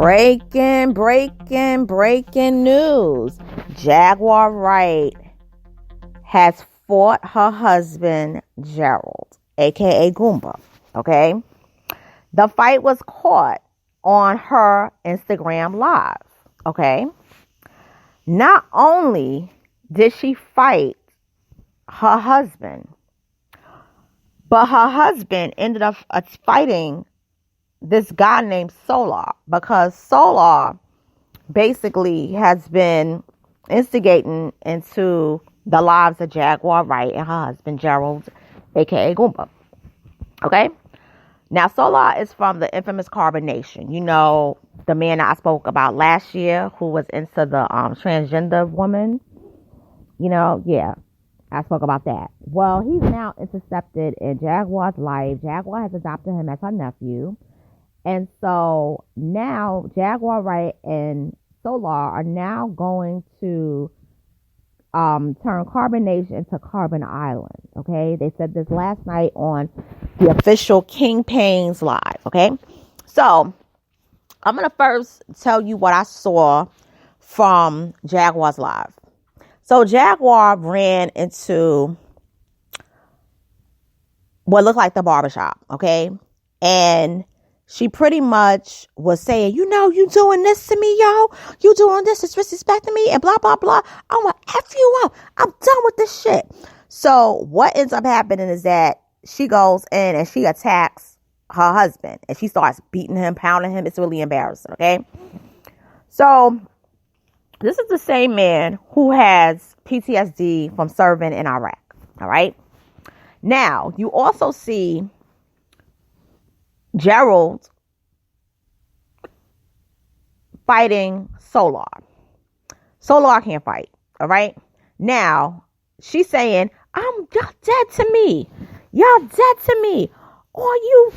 Breaking news. Jaguar Wright has fought her husband, Gerald, aka Goumba. Okay? The fight was caught on her Instagram Live. Okay? Not only did she fight her husband, but her husband ended up fighting this guy named Soullar, because Soullar basically has been instigating into the lives of Jaguar Wright and her husband Gerald, aka Goumba. Okay? Now Soullar is from the infamous Carbonnation. You know, the man that I spoke about last year who was into the transgender woman. You know, yeah. I spoke about that. Well, he's now intercepted in Jaguar's life. Jaguar has adopted him as her nephew. And so now Jaguar Wright and Soullar are now going to turn Carbonnation into Carbon Island. Okay. They said this last night on the official King Payne's Live. Okay. So I'm going to first tell you what I saw from Jaguar's Live. So Jaguar ran into what looked like the barbershop. Okay. And she pretty much was saying, you know, you doing this to me, yo. You doing this, is disrespecting me, and blah, blah, blah. I'm going to F you up. I'm done with this shit. So what ends up happening is that she goes in and she attacks her husband. And she starts beating him, pounding him. It's really embarrassing, okay? So this is the same man who has PTSD from serving in Iraq, all right? Now, you also see Gerald fighting Soullar. Soullar can't fight. All right. Now she's saying, y'all dead to me. Y'all dead to me. All you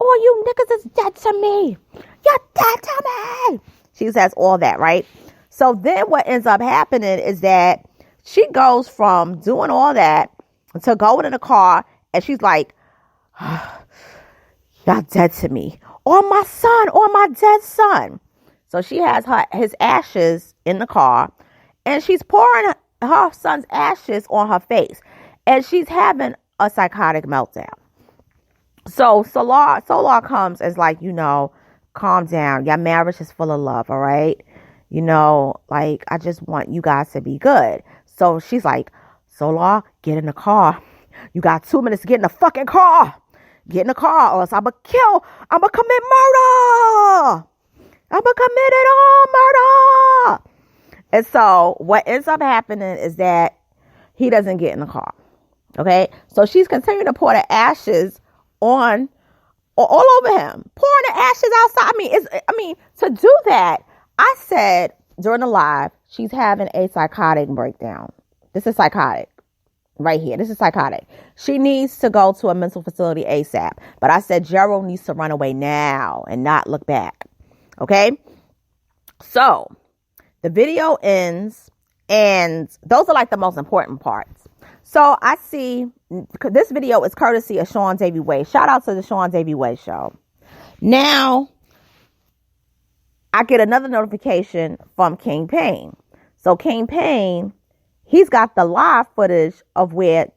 niggas is dead to me. You're dead to me. She says all that, right? So then what ends up happening is that she goes from doing all that to going in the car and she's like, y'all dead to me. Or my son, or my dead son. So she has his ashes in the car and she's pouring her son's ashes on her face. And she's having a psychotic meltdown. So Soullar comes as like, you know, calm down. Your marriage is full of love, all right? You know, like, I just want you guys to be good. So she's like, Soullar, get in the car. You got 2 minutes to get in the fucking car. Get in the car or else I'm going to commit murder. I'm going to commit it all murder. And so what ends up happening is that he doesn't get in the car. Okay. So she's continuing to pour the ashes on all over him, pouring the ashes outside. I mean, to do that, I said during the live, she's having a psychotic breakdown. This is psychotic. Right here. This is psychotic. She needs to go to a mental facility ASAP. But I said Gerald needs to run away now and not look back. Okay? So, the video ends and those are like the most important parts. So, I see this video is courtesy of Seandaviewayshow. Shout out to the Seandaviewayshow. Now, I get another notification from King Payne. So, King Payne, he's got the live footage of where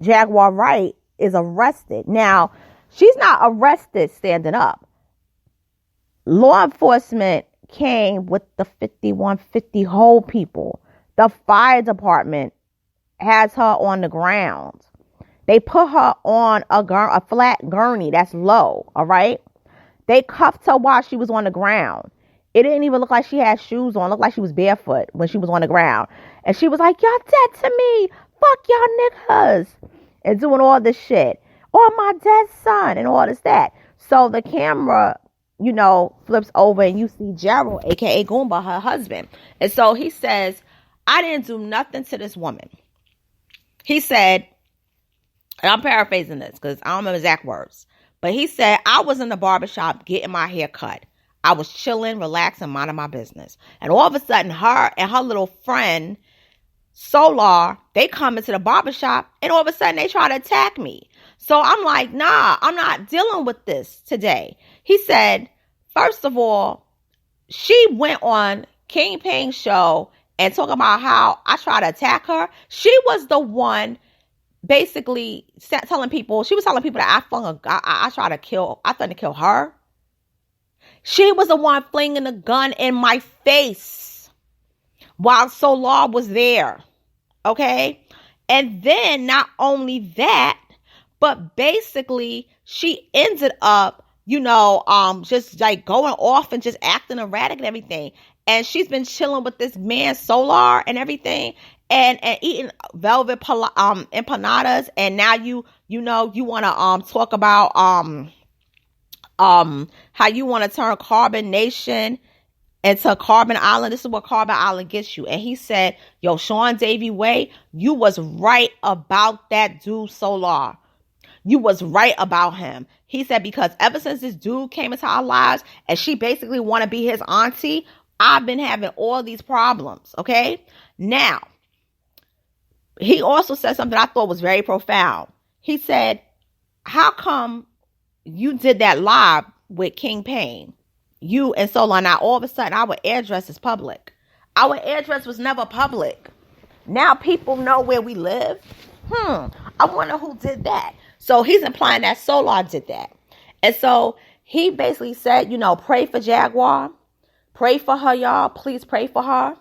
Jaguar Wright is arrested. Now, she's not arrested standing up. Law enforcement came with the 5150 whole people. The fire department has her on the ground. They put her on a flat gurney that's low, all right? They cuffed her while she was on the ground. It didn't even look like she had shoes on. It looked like she was barefoot when she was on the ground. And she was like, y'all dead to me. Fuck y'all niggas. And doing all this shit. Or my dead son and all this that. So the camera, you know, flips over and you see Gerald, aka Goumba, her husband. And so he says, I didn't do nothing to this woman. He said, and I'm paraphrasing this because I don't remember exact words. But he said, I was in the barbershop getting my hair cut. I was chilling, relaxing, minding my business. And all of a sudden, her and her little friend, Soullar, they come into the barbershop and all of a sudden they try to attack me. So I'm like, nah, I'm not dealing with this today. He said, first of all, she went on King Payne's show and talking about how I tried to attack her. She was the one basically telling people, she was telling people that I tried to kill, I threatened to kill her. She was the one flinging the gun in my face while Soullar was there. Okay? And then not only that, but basically she ended up, just like going off and just acting erratic and everything. And she's been chilling with this man Soullar and everything, and eating velvet empanadas. And now you want to talk about how you want to turn Carbonnation into Carbon Island. This is what Carbon Island gets you. And he said, yo, Seandaviewayshow, you was right about that dude Soullar. You was right about him. He said, because ever since this dude came into our lives and she basically want to be his auntie, I've been having all these problems. Okay. Now, he also said something I thought was very profound. He said, how come you did that live with King Payne? You and Soullar. Now, all of a sudden, our address is public. Our address was never public. Now people know where we live. I wonder who did that. So he's implying that Soullar did that. And so he basically said, pray for Jaguar. Pray for her, y'all. Please pray for her.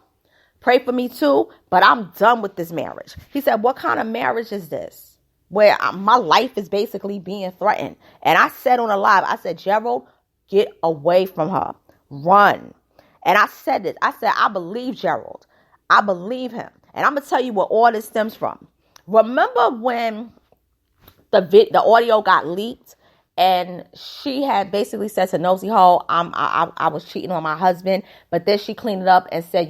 Pray for me too. But I'm done with this marriage. He said, what kind of marriage is this? Where my life is basically being threatened. And I said on a live, I said, Gerald, get away from her. Run. And I said this. I said, I believe Gerald. I believe him. And I'm going to tell you where all this stems from. Remember when the audio got leaked and she had basically said to Nosy Ho, I was cheating on my husband. But then she cleaned it up and said,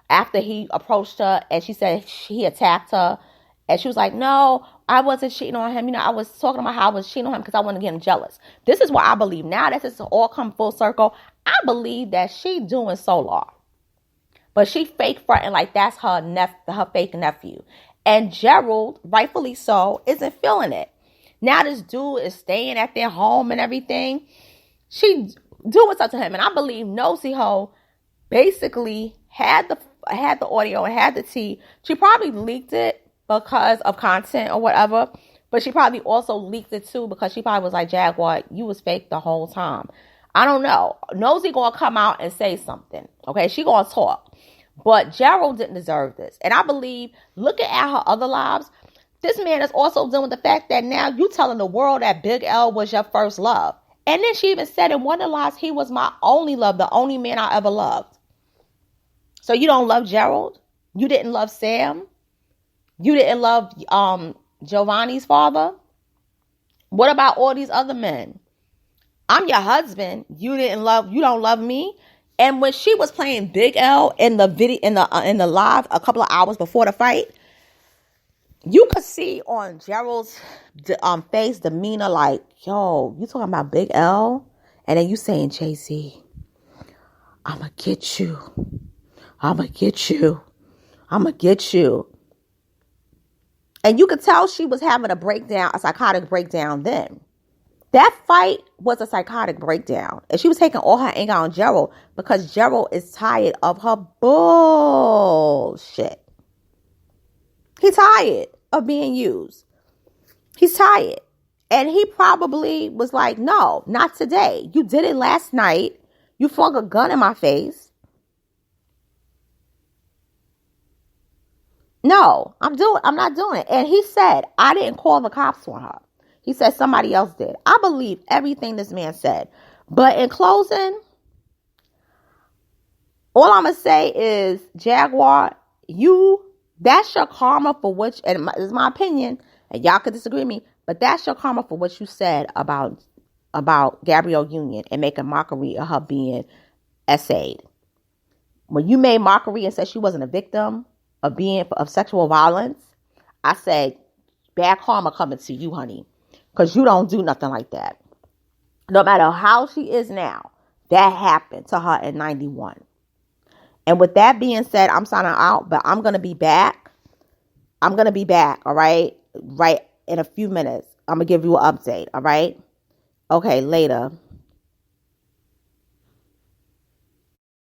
after he approached her and she said he attacked her. And she was like, no, I wasn't cheating on him. I was talking about how I was cheating on him because I wanted to get him jealous. This is what I believe. Now that this has all come full circle, I believe that she doing Soullar. But she fake fronting like that's her fake nephew. And Gerald, rightfully so, isn't feeling it. Now this dude is staying at their home and everything. She doing something to him. And I believe Nosy Ho basically had the audio and had the tea. She probably leaked it because of content or whatever. But she probably also leaked it too because she probably was like, Jaguar, you was fake the whole time. I don't know. Nosy gonna come out and say something. Okay, she gonna talk. But Gerald didn't deserve this. And I believe, looking at her other lives, this man is also dealing with the fact that now you telling the world that Big L was your first love. And then she even said in one of the lives, he was my only love, the only man I ever loved. So you don't love Gerald? You didn't love Sam? You didn't love Giovanni's father? What about all these other men? I'm your husband. You don't love me? And when she was playing Big L in the video, in the live a couple of hours before the fight, you could see on Gerald's face demeanor like, yo, you talking about Big L? And then you saying, Jay-Z, I'ma get you. I'ma get you. I'ma get you. And you could tell she was having a psychotic breakdown then. That fight was a psychotic breakdown. And she was taking all her anger on Gerald because Gerald is tired of her bullshit. He's tired of being used. He's tired. And he probably was like, no, not today. You did it last night. You flung a gun in my face. No, I'm not doing it. And he said, I didn't call the cops on her. He said somebody else did. I believe everything this man said. But in closing, all I'm going to say is, Jaguar, that's your karma for which, and this is my opinion, and y'all could disagree with me, but that's your karma for what you said about Gabrielle Union and making mockery of her being essayed. When you made mockery and said she wasn't a victim of sexual violence, I said, bad karma coming to you, honey. Because you don't do nothing like that. No matter how she is now, that happened to her in 91. And with that being said, I'm signing out, but I'm going to be back. All right? Right in a few minutes. I'm going to give you an update. All right. Okay. Later.